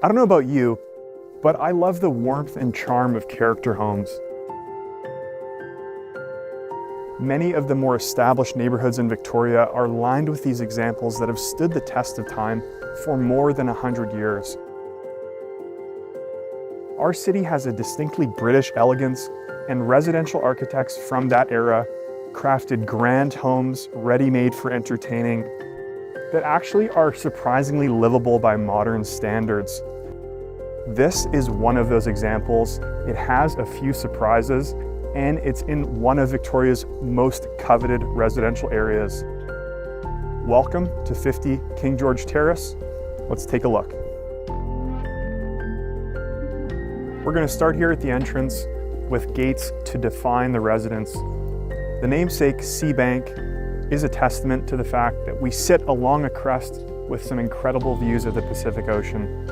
I don't know about you, but I love the warmth and charm of character homes. Many of the more established neighborhoods in Victoria are lined with these examples that have stood the test of time for more than 100 years. Our city has a distinctly British elegance, and residential architects from that era crafted grand homes ready-made for entertaining that actually are surprisingly livable by modern standards. This is one of those examples. It has a few surprises, and it's in one of Victoria's most coveted residential areas. Welcome to 50 King George Terrace. Let's take a look. We're going to start here at the entrance with gates to define the residence. The namesake Sea Bank is a testament to the fact that we sit along a crest with some incredible views of the Pacific Ocean.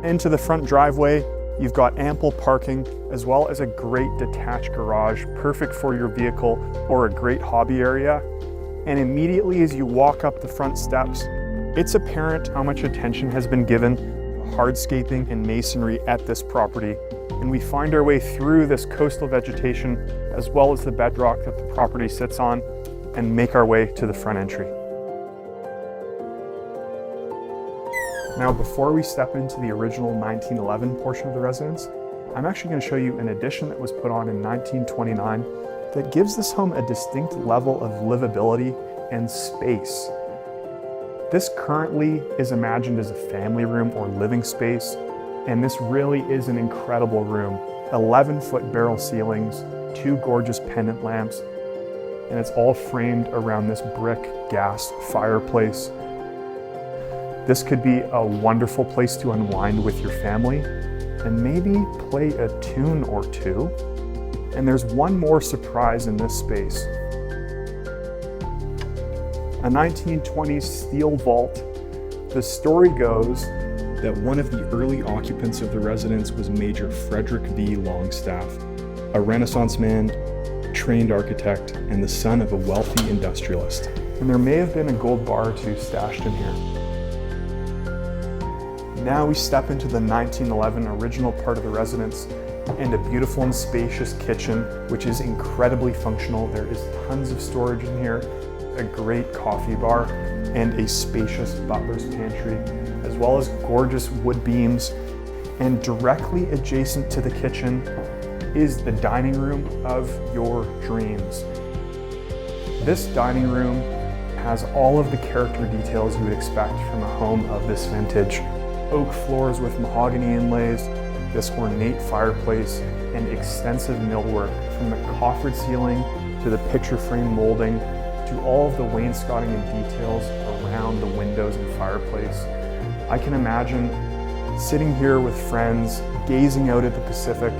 Into the front driveway, you've got ample parking as well as a great detached garage, perfect for your vehicle or a great hobby area. And immediately as you walk up the front steps, it's apparent how much attention has been given to hardscaping and masonry at this property. And we find our way through this coastal vegetation as well as the bedrock that the property sits on and make our way to the front entry. Now, before we step into the original 1911 portion of the residence, I'm actually going to show you an addition that was put on in 1929 that gives this home a distinct level of livability and space. This currently is imagined as a family room or living space, and this really is an incredible room. 11-foot barrel ceilings, 2 gorgeous pendant lamps, and it's all framed around this brick gas fireplace. This could be a wonderful place to unwind with your family and maybe play a tune or two. And there's one more surprise in this space. A 1920s steel vault. The story goes that one of the early occupants of the residence was Major Frederick V. Longstaff, a Renaissance man, trained architect, and the son of a wealthy industrialist. And there may have been a gold bar or two stashed in here. Now we step into the 1911 original part of the residence and a beautiful and spacious kitchen, which is incredibly functional. There is tons of storage in here, a great coffee bar, and a spacious butler's pantry, as well as gorgeous wood beams. And directly adjacent to the kitchen is the dining room of your dreams. This dining room has all of the character details you would expect from a home of this vintage. Oak floors with mahogany inlays, this ornate fireplace, and extensive millwork from the coffered ceiling to the picture frame molding to all of the wainscoting and details around the windows and fireplace. I can imagine sitting here with friends, gazing out at the Pacific.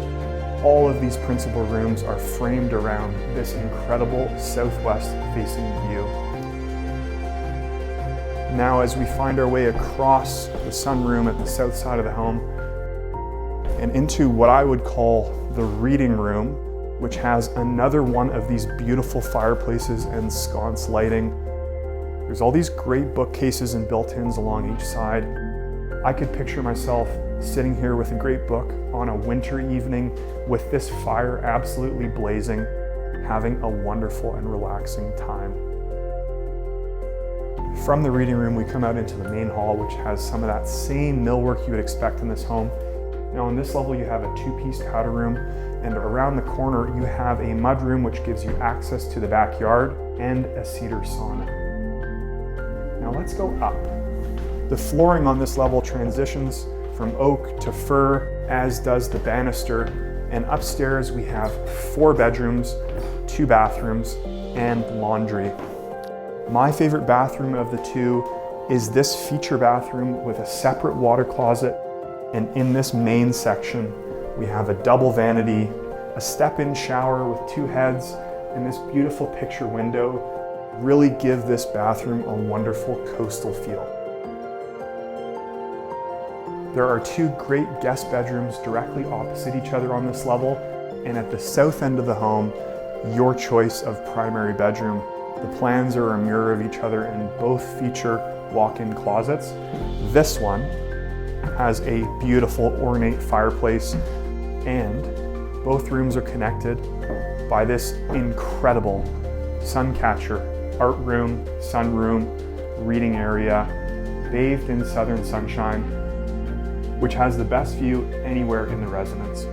All of these principal rooms are framed around this incredible southwest facing view. Now, as we find our way across the sunroom at the south side of the home and into what I would call the reading room, which has another one of these beautiful fireplaces and sconce lighting. There's all these great bookcases and built-ins along each side. I could picture myself sitting here with a great book on a winter evening with this fire absolutely blazing, having a wonderful and relaxing time. From the reading room, we come out into the main hall, which has some of that same millwork you would expect in this home. Now on this level, you have a 2-piece powder room, and around the corner, you have a mudroom, which gives you access to the backyard and a cedar sauna. Now let's go up. The flooring on this level transitions from oak to fir, as does the banister. And upstairs, we have 4 bedrooms, 2 bathrooms, and laundry. My favorite bathroom of the 2 is this feature bathroom with a separate water closet. And in this main section, we have a double vanity, a step-in shower with 2 heads, and this beautiful picture window really give this bathroom a wonderful coastal feel. There are 2 great guest bedrooms directly opposite each other on this level, and at the south end of the home, your choice of primary bedroom. The plans are a mirror of each other and both feature walk-in closets. This one has a beautiful ornate fireplace, and both rooms are connected by this incredible sun catcher, art room, sunroom, reading area, bathed in southern sunshine, which has the best view anywhere in the residence.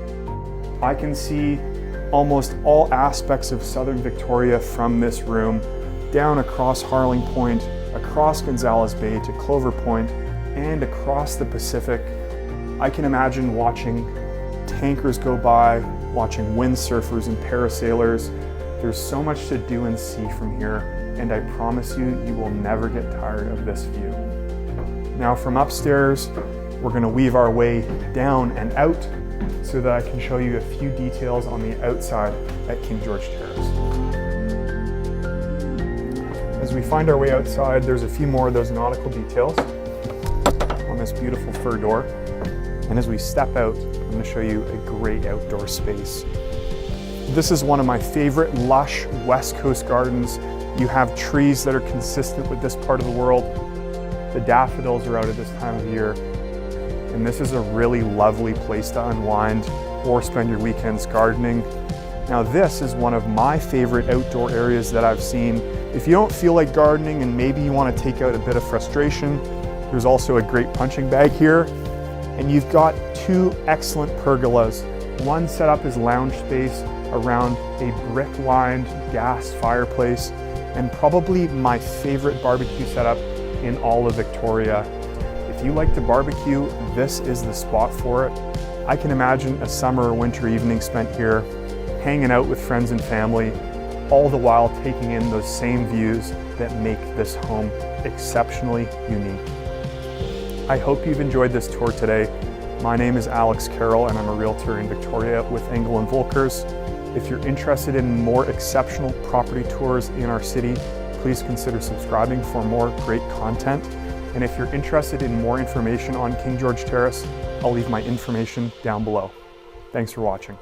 I can see almost all aspects of southern Victoria from this room, down across Harling Point, across Gonzales Bay to Clover Point, and across the Pacific. I can imagine watching tankers go by, watching windsurfers and parasailers. There's so much to do and see from here, and I promise you, you will never get tired of this view. Now from upstairs, we're going to weave our way down and out so that I can show you a few details on the outside at King George Terrace. As we find our way outside, there's a few more of those nautical details on this beautiful fir door. And as we step out, I'm going to show you a great outdoor space. This is one of my favorite lush West Coast gardens. You have trees that are consistent with this part of the world. The daffodils are out at this time of year. And this is a really lovely place to unwind or spend your weekends gardening. Now this is one of my favorite outdoor areas that I've seen. If you don't feel like gardening and maybe you want to take out a bit of frustration, there's also a great punching bag here. And you've got two excellent pergolas. One set up as lounge space around a brick-lined gas fireplace, and probably my favorite barbecue setup in all of Victoria. If you like to barbecue, this is the spot for it. I can imagine a summer or winter evening spent here, hanging out with friends and family, all the while taking in those same views that make this home exceptionally unique. I hope you've enjoyed this tour today. My name is Alex Carroll and I'm a realtor in Victoria with Engel & Volkers. If you're interested in more exceptional property tours in our city, please consider subscribing for more great content. And if you're interested in more information on King George Terrace, I'll leave my information down below. Thanks for watching.